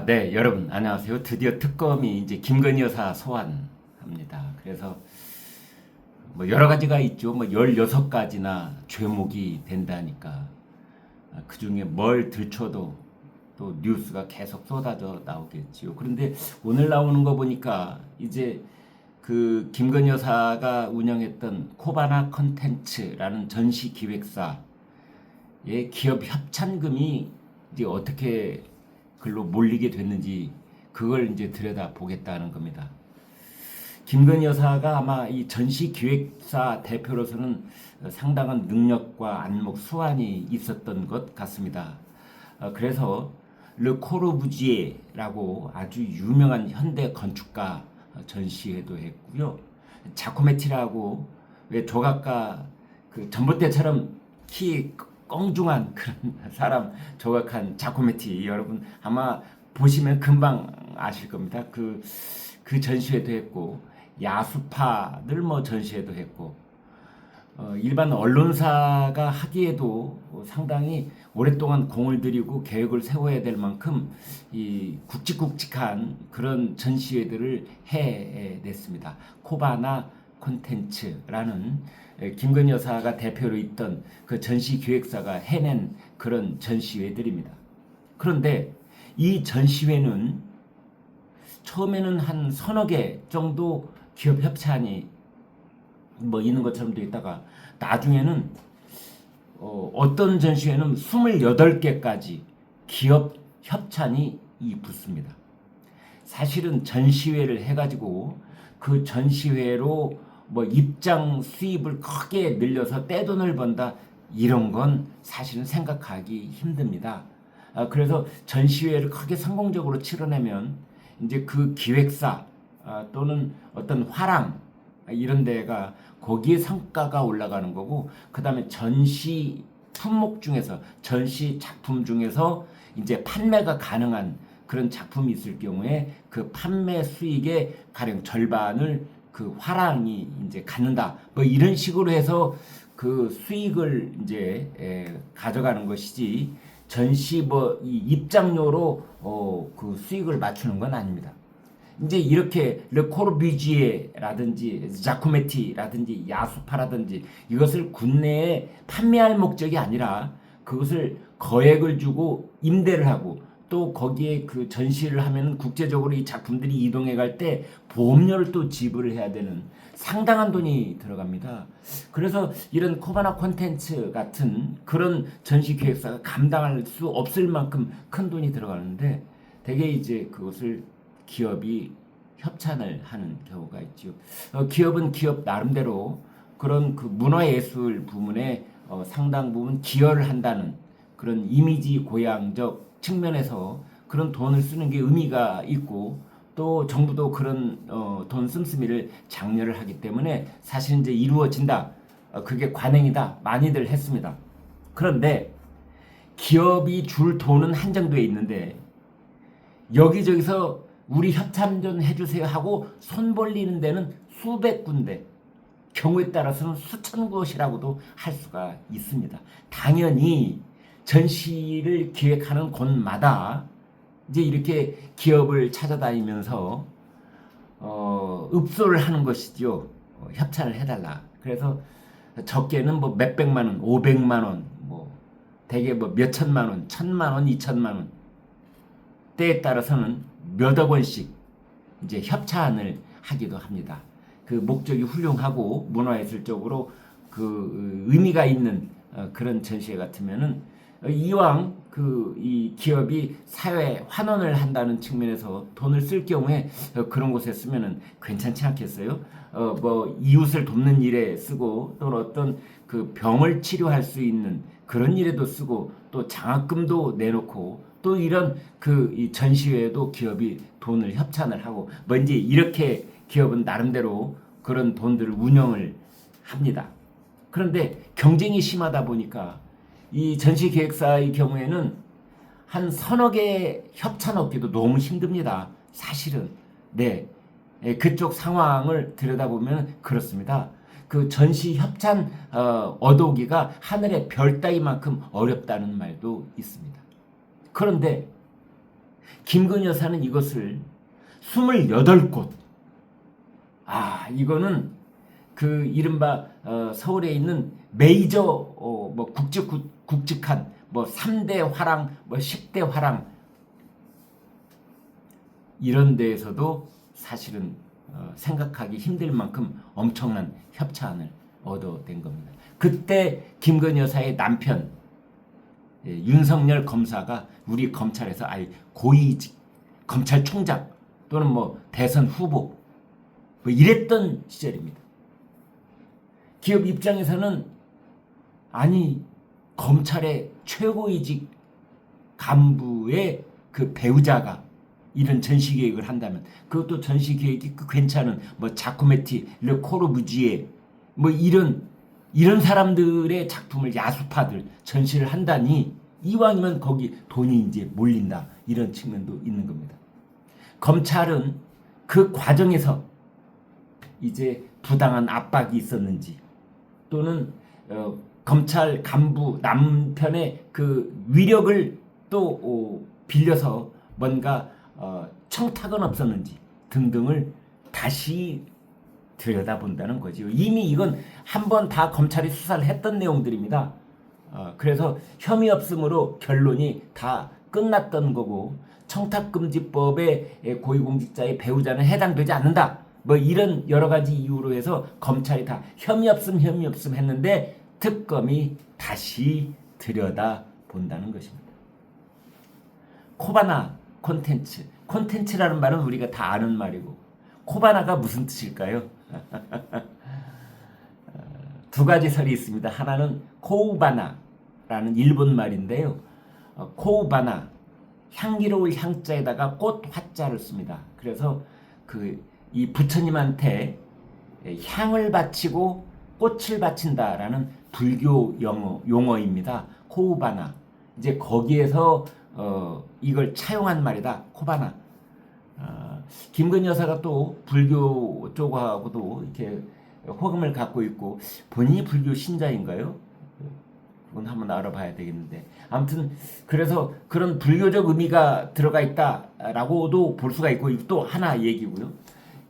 네, 여러분 안녕하세요. 드디어 특검이 이제 김건희 여사 소환합니다. 그래서 뭐 여러 가지가 있죠. 뭐 16가지나 죄목이 된다니까. 그중에 뭘 들춰도 또 뉴스가 계속 쏟아져 나오겠지요. 그런데 오늘 나오는 거 보니까 이제 그 김건희 여사가 운영했던 코바나 컨텐츠라는 전시 기획사의 기업 협찬금이 이제 어떻게 글로 몰리게 됐는지 그걸 이제 들여다 보겠다는 겁니다. 김건희 여사가 아마 이 전시 기획사 대표로서는 상당한 능력과 안목 수완이 있었던 것 같습니다. 그래서 르 코르부지에라고 아주 유명한 현대 건축가 전시회도 했고요. 자코메티라고 왜 조각가 그 전봇대처럼 키 껑중한 그런 사람 조각한 자코메티 여러분 아마 보시면 금방 아실 겁니다. 그 전시회도 했고 야수파들 뭐 전시회도 했고 일반 언론사가 하기에도 상당히 오랫동안 공을 들이고 계획을 세워야 될 만큼 이 굵직굵직한 그런 전시회들을 해냈습니다. 코바나 콘텐츠라는 김건희 여사가 대표로 있던 그 전시 기획사가 해낸 그런 전시회들입니다. 그런데 이 전시회는 처음에는 한 서너 개 정도 기업 협찬이 뭐 있는 것처럼 되어 있다가 나중에는 어떤 전시회는 28개까지 기업 협찬이 붙습니다. 사실은 전시회를 해가지고 그 전시회로 뭐 입장 수입을 크게 늘려서 떼돈을 번다 이런 건 사실은 생각하기 힘듭니다. 그래서 전시회를 크게 성공적으로 치러내면 이제 그 기획사 또는 어떤 화랑 이런 데가 거기에 성과가 올라가는 거고 그 다음에 전시 품목 중에서 전시 작품 중에서 이제 판매가 가능한 그런 작품이 있을 경우에 그 판매 수익의 가령 절반을 그 화랑이 이제 갖는다. 뭐 이런 식으로 해서 그 수익을 이제 가져가는 것이지 전시 뭐 이 입장료로 그 수익을 맞추는 건 아닙니다. 이제 이렇게 르코르비지에라든지 자코메티라든지 야수파라든지 이것을 국내에 판매할 목적이 아니라 그것을 거액을 주고 임대를 하고 또 거기에 그 전시를 하면 국제적으로 이 작품들이 이동해 갈 때 보험료를 또 지불을 해야 되는 상당한 돈이 들어갑니다. 그래서 이런 코바나 콘텐츠 같은 그런 전시 기획사가 감당할 수 없을 만큼 큰 돈이 들어가는데 대개 이제 그것을 기업이 협찬을 하는 경우가 있죠. 기업은 기업 나름대로 그런 그 문화예술 부문에 상당 부분 기여를 한다는 그런 이미지 고양적 측면에서 그런 돈을 쓰는 게 의미가 있고 또 정부도 그런 돈 씀씀이를 장려를 하기 때문에 사실 이제 이루어진다. 그게 관행이다. 많이들 했습니다. 그런데 기업이 줄 돈은 한정되어 있는데 여기저기서 우리 협찬 좀 해주세요 하고 손 벌리는 데는 수백 군데 경우에 따라서는 수천 곳이라고도 할 수가 있습니다. 당연히 전시를 기획하는 곳마다 이제 이렇게 기업을 찾아다니면서 읍소를 하는 것이죠. 협찬을 해달라. 그래서 적게는 뭐 몇백만 원, 500만 원, 뭐 대개 뭐 몇천만 원, 1000만 원, 2000만 원 때에 따라서는 몇억 원씩 이제 협찬을 하기도 합니다. 그 목적이 훌륭하고 문화예술적으로 그 의미가 있는 그런 전시회 같으면은 이왕 이 기업이 사회 환원을 한다는 측면에서 돈을 쓸 경우에 그런 곳에 쓰면은 괜찮지 않겠어요? 뭐 이웃을 돕는 일에 쓰고 또는 어떤 그 병을 치료할 수 있는 그런 일에도 쓰고 또 장학금도 내놓고 또 이런 이 전시회에도 기업이 돈을 협찬을 하고 뭔지 이렇게 기업은 나름대로 그런 돈들을 운영을 합니다. 그런데 경쟁이 심하다 보니까 이 전시기획사의 경우에는 한 서너 개 협찬 얻기도 너무 힘듭니다. 사실은 네 그쪽 상황을 들여다보면 그렇습니다. 그 전시 협찬 얻어오기가 하늘의 별 따기만큼 어렵다는 말도 있습니다. 그런데 김건희 여사는 이것을 28곳, 이거는 그 이른바 서울에 있는 메이저 뭐 굵직한 뭐 3대 화랑, 뭐 10대 화랑 이런 데에서도 사실은 생각하기 힘들 만큼 엄청난 협찬을 얻어낸 겁니다. 그때 김건희 여사의 남편 윤석열 검사가 우리 검찰에서 고위직 검찰총장 또는 뭐 대선 후보 뭐 이랬던 시절입니다. 기업 입장에서는 검찰의 최고위직 간부의 그 배우자가 이런 전시 계획을 한다면 그것도 전시 계획이 괜찮은 뭐 자코메티, 르 코르부지에 뭐 이런 사람들의 작품을 야수파들 전시를 한다니 이왕이면 거기 돈이 이제 몰린다 이런 측면도 있는 겁니다. 검찰은 그 과정에서 이제 부당한 압박이 있었는지 또는 검찰 간부 남편의 그 위력을 또 빌려서 뭔가 청탁은 없었는지 등등을 다시 들여다본다는 거죠. 이미 이건 한번 다 검찰이 수사를 했던 내용들입니다. 그래서 혐의 없음으로 결론이 다 끝났던 거고 청탁금지법에 고위공직자의 배우자는 해당되지 않는다. 뭐 이런 여러 가지 이유로 해서 검찰이 다 혐의 없음 했는데 특검이 다시 들여다본다는 것입니다. 코바나 콘텐츠라는 말은 우리가 다 아는 말이고 코바나가 무슨 뜻일까요? 두 가지 설이 있습니다. 하나는 코우바나라는 일본 말인데요. 코우바나 향기로울 향자에다가 꽃 화자를 씁니다. 그래서 이 부처님한테 향을 바치고 꽃을 바친다라는 불교 용어입니다. 코우바나. 이제 거기에서 이걸 차용한 말이다. 코바나. 김건희 여사가 또 불교 쪽하고도 이렇게 호감을 갖고 있고 본인이 불교 신자인가요? 그건 한번 알아봐야 되겠는데 아무튼 그래서 그런 불교적 의미가 들어가 있다라고도 볼 수가 있고 또 하나 얘기고요.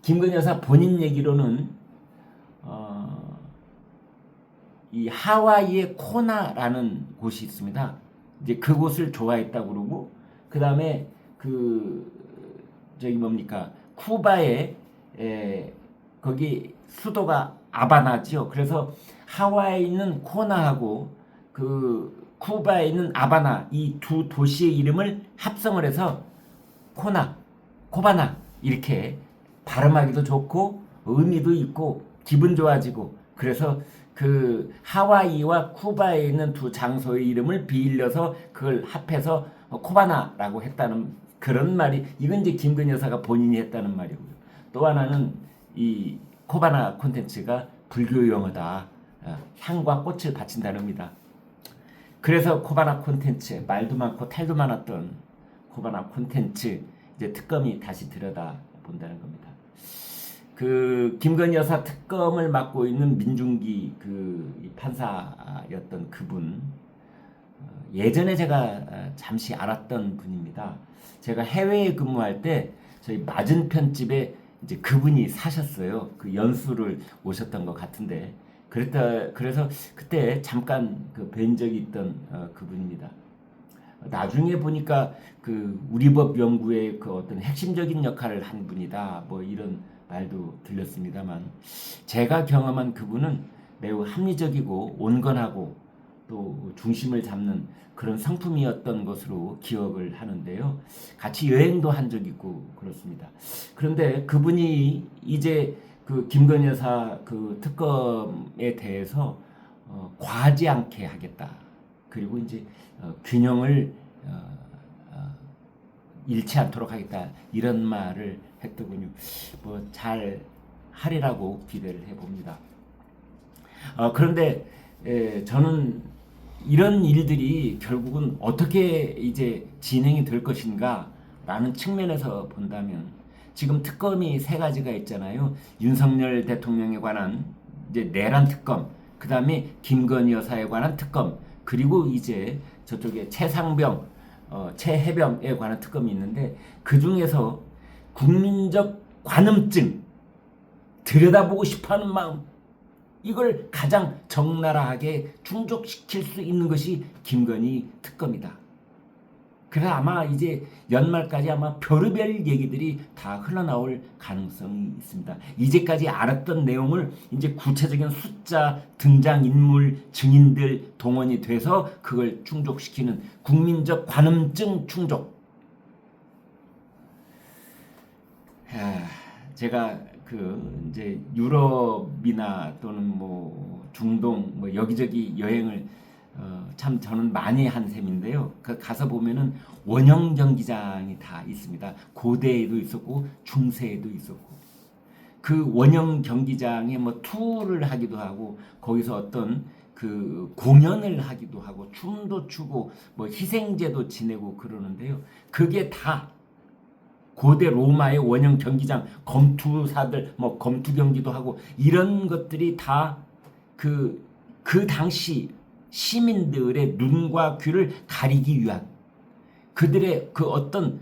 김건희 여사 본인 얘기로는 이 하와이의 코나라는 곳이 있습니다. 이제 그곳을 좋아했다고 그러고 그 다음에 쿠바에 거기 수도가 아바나죠. 그래서 하와이에 있는 코나하고 쿠바에 있는 아바나 이 두 도시의 이름을 합성을 해서 코바나 이렇게 발음하기도 좋고 의미도 있고 기분 좋아지고 그래서 하와이와 쿠바에 있는 두 장소의 이름을 빌려서 그걸 합해서 코바나라고 했다는 그런 말이 이건 이제 김건희 여사가 본인이 했다는 말이고요. 또 하나는 이 코바나 콘텐츠가 불교 용어다. 향과 꽃을 바친다는 의미다. 그래서 코바나 콘텐츠 말도 많고 탈도 많았던 코바나 콘텐츠 이제 특검이 다시 들여다 본다는 겁니다. 김건희 여사 특검을 맡고 있는 민중기 판사였던 그분 예전에 제가 잠시 알았던 분입니다. 제가 해외에 근무할 때 저희 맞은편 집에 이제 그분이 사셨어요. 그 연수를 오셨던 것 같은데 그래서 그때 잠깐 뵌 적이 있던 그분입니다. 나중에 보니까 우리 법 연구의 어떤 핵심적인 역할을 한 분이다. 뭐 이런 말도 들렸습니다만 제가 경험한 그분은 매우 합리적이고 온건하고 또 중심을 잡는 그런 성품이었던 것으로 기억을 하는데요. 같이 여행도 한 적이 있고 그렇습니다. 그런데 그분이 이제 김건희 여사 특검에 대해서 과하지 않게 하겠다. 그리고 이제 균형을 잃지 않도록 하겠다. 이런 말을 했더군요. 뭐 잘 하리라고 기대를 해봅니다. 그런데 저는 이런 일들이 결국은 어떻게 이제 진행이 될 것인가라는 측면에서 본다면 지금 특검이 세 가지가 있잖아요. 윤석열 대통령에 관한 이제 내란 특검, 그 다음에 김건희 여사에 관한 특검, 그리고 이제 저쪽에 최상병 최해병에 관한 특검이 있는데 그 중에서 국민적 관음증 들여다보고 싶어하는 마음 이걸 가장 적나라하게 충족시킬 수 있는 것이 김건희 특검이다. 그래서 아마 이제 연말까지 아마 별의별 얘기들이 다 흘러나올 가능성이 있습니다. 이제까지 알았던 내용을 이제 구체적인 숫자, 등장인물, 증인들 동원이 돼서 그걸 충족시키는 국민적 관음증 충족. 제가 그 이제 유럽이나 또는 뭐 중동 뭐 여기저기 여행을 참 저는 많이 한 셈인데요. 그 가서 보면은 원형 경기장이 다 있습니다. 고대에도 있었고 중세에도 있었고 그 원형 경기장에 뭐 투어를 하기도 하고 거기서 어떤 그 공연을 하기도 하고 춤도 추고 뭐 희생제도 지내고 그러는데요. 그게 다 고대 로마의 원형 경기장 검투사들 뭐 검투 경기도 하고 이런 것들이 다 그 당시 시민들의 눈과 귀를 가리기 위한 그들의 그 어떤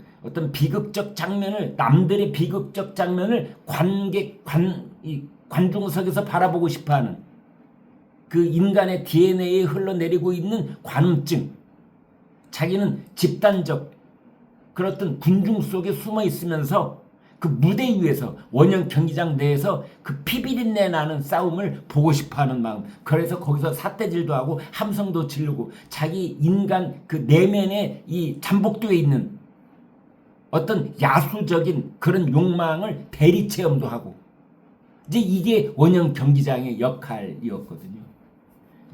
비극적 장면을 남들의 비극적 장면을 관중석에서 바라보고 싶어하는 그 인간의 DNA에 흘러내리고 있는 관음증 자기는 집단적 그런 어떤 군중 속에 숨어 있으면서 그 무대 위에서 원형 경기장 내에서 그 피비린내 나는 싸움을 보고 싶어하는 마음. 그래서 거기서 삿대질도 하고 함성도 지르고 자기 인간 그 내면에 이 잠복되어 있는 어떤 야수적인 그런 욕망을 대리 체험도 하고 이제 이게 원형 경기장의 역할이었거든요.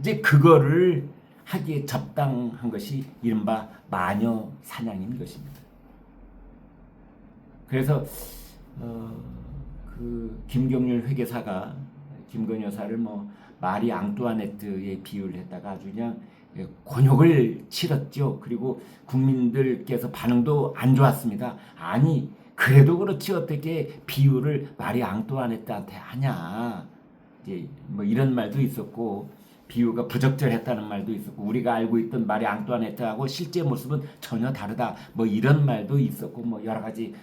이제 그거를 하기에 적당한 것이 이른바 마녀 사냥인 것입니다. 그래서 그 김경률 회계사가 김건희 여사를 뭐 마리 앙뚜아네트에 비유를 했다가 아주 그냥 곤욕을 치렀죠. 그리고 국민들께서 반응도 안 좋았습니다. 아니 그래도 그렇지 어떻게 비유를 마리 앙뚜아네트한테 하냐. 이제 뭐 이런 말도 있었고 비유가 부적절했다는 말도 있었고 우리가 알고 있던 마리 앙뚜아네트하고 실제 모습은 전혀 다르다 뭐 이런 말도 있었고 뭐 여러 가지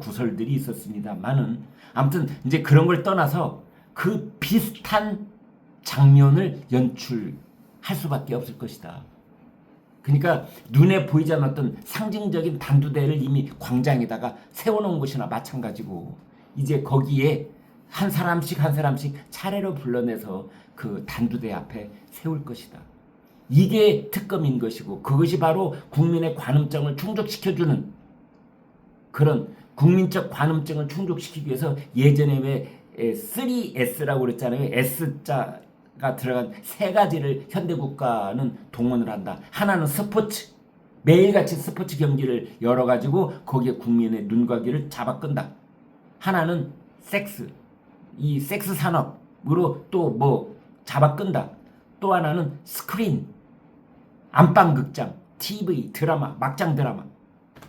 구설들이 있었습니다만은 아무튼 이제 그런 걸 떠나서 그 비슷한 장면을 연출할 수밖에 없을 것이다. 그러니까 눈에 보이지 않았던 상징적인 단두대를 이미 광장에다가 세워놓은 것이나 마찬가지고 이제 거기에 한 사람씩 차례로 불러내서 그 단두대 앞에 세울 것이다. 이게 특검인 것이고 그것이 바로 국민의 관음증을 충족시켜주는 그런 국민적 관음증을 충족시키기 위해서 예전에 왜 3S라고 그랬잖아요. S자가 들어간 세 가지를 현대국가는 동원을 한다. 하나는 스포츠. 매일같이 스포츠 경기를 열어가지고 거기에 국민의 눈과 귀를 잡아 끈다. 하나는 섹스. 이 섹스 산업으로 또 뭐 잡아 끈다. 또 하나는 스크린, 안방극장, TV, 드라마, 막장 드라마.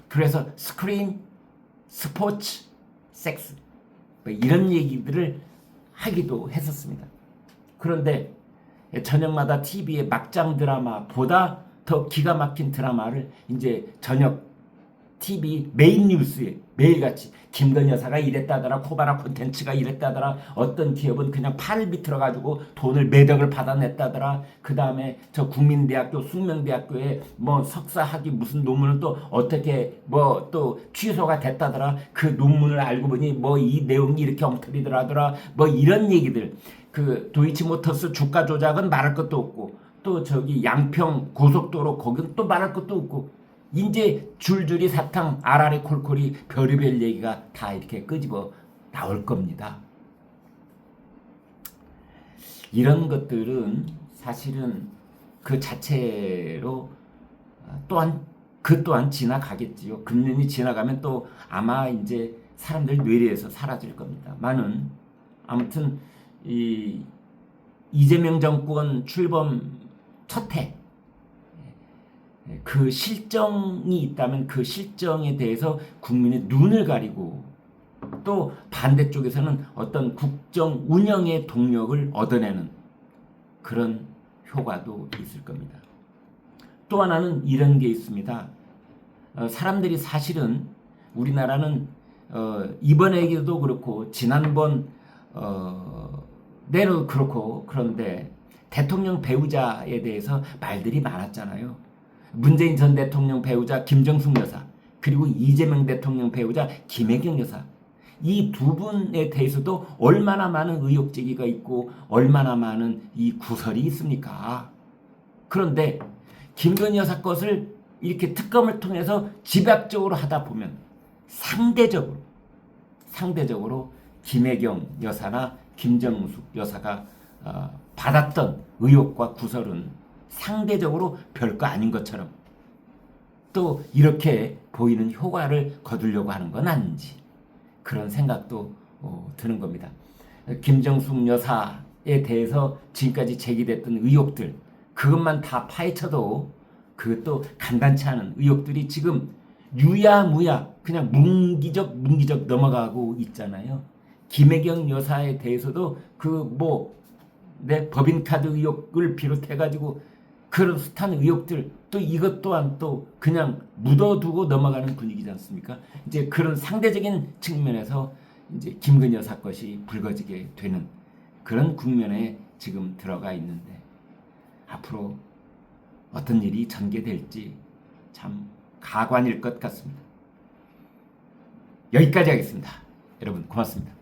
그래서 스크린, 스포츠, 섹스 뭐 이런 얘기들을 하기도 했었습니다. 그런데 저녁마다 TV의 막장 드라마보다 더 기가 막힌 드라마를 이제 저녁 TV 메인 뉴스에 매일같이 김건희 여사가 이랬다더라, 코바나 콘텐츠가 이랬다더라, 어떤 기업은 그냥 팔을 비틀어가지고 돈을 매덕을 받아냈다더라, 그 다음에 저 국민대학교 숙명대학교에 뭐 석사학위 무슨 논문을 또 어떻게 뭐 또 취소가 됐다더라, 그 논문을 알고 보니 뭐 이 내용이 이렇게 엉터리더라더라, 뭐 이런 얘기들. 그 도이치모터스 주가 조작은 말할 것도 없고 또 저기 양평 고속도로 거기는 또 말할 것도 없고 이제 줄줄이 사탕 아라리 콜콜이 별의별 얘기가 다 이렇게 끄집어 나올 겁니다. 이런 것들은 사실은 그 자체로 그 또한 지나가겠지요. 금년이 지나가면 또 아마 이제 사람들 뇌리에서 사라질 겁니다. 많은 아무튼 이 이재명 정권 출범 첫 해 그 실정이 있다면 그 실정에 대해서 국민의 눈을 가리고 또 반대쪽에서는 어떤 국정 운영의 동력을 얻어내는 그런 효과도 있을 겁니다. 또 하나는 이런 게 있습니다. 사람들이 사실은 우리나라는 이번에도 그렇고 지난번 내로 그렇고 그런데 대통령 배우자에 대해서 말들이 많았잖아요. 문재인 전 대통령 배우자 김정숙 여사 그리고 이재명 대통령 배우자 김혜경 여사 이 두 분에 대해서도 얼마나 많은 의혹 제기가 있고 얼마나 많은 이 구설이 있습니까? 그런데 김건희 여사 것을 이렇게 특검을 통해서 집약적으로 하다 보면 상대적으로 김혜경 여사나 김정숙 여사가 받았던 의혹과 구설은 상대적으로 별거 아닌 것처럼 또 이렇게 보이는 효과를 거두려고 하는 건 아닌지 그런 생각도 드는 겁니다. 김정숙 여사에 대해서 지금까지 제기됐던 의혹들 그것만 다 파헤쳐도 그것도 간단치 않은 의혹들이 지금 유야무야 그냥 문기적 넘어가고 있잖아요. 김혜경 여사에 대해서도 법인카드 의혹을 비롯해가지고 그런 숱한 의혹들 또 이것 또한 또 그냥 묻어두고 넘어가는 분위기지 않습니까? 이제 그런 상대적인 측면에서 이제 김건희 여사 것이 불거지게 되는 그런 국면에 지금 들어가 있는데 앞으로 어떤 일이 전개될지 참 가관일 것 같습니다. 여기까지 하겠습니다. 여러분 고맙습니다.